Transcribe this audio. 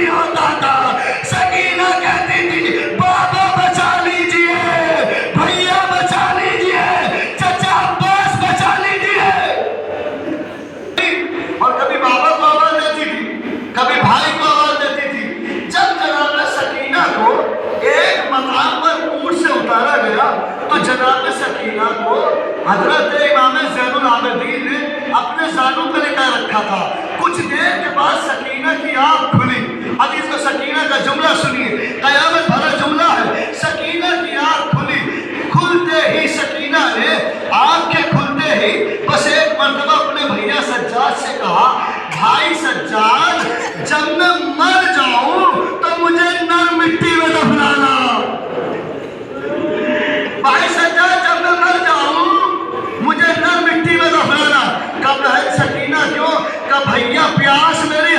نہیں ہوتا تھا۔ سکینہ کہتی تھی بابا بچا لیجئے، بھیا بچا لیجئے، چچا عباس بچا لیجئے۔ اور کبھی بابا کو آواز دیتی تھی، کبھی بھائی کو آواز دیتی تھی۔ جب جناب سکینہ کو ایک مقام پر اونٹ سے اتارا گیا تو جناب سکینہ کو حضرت امام زین العابدین نے اپنے زانوں پہ لے کر رکھا تھا۔ کچھ دیر کے بعد سکینہ کی آنکھ کھلی۔ اب اس کو سکینہ کا جملہ سنیے، قیامت بھرا جملہ ہے۔ سکینہ کی آنکھ کھلی، کھلتے ہی سکینہ نے آنکھ کے کھلتے ہی بس ایک مرتبہ اپنے بھیا سجاد سے کہا، بھائی سجاد جب میں مر جاؤں تو مجھے نرم مٹی میں دفنانا۔ بھائی سجاد جب میں مر جاؤں مجھے نرم مٹی میں دفنانا۔ کب ہے سکینہ کیوں کہ بھیا پیاس میری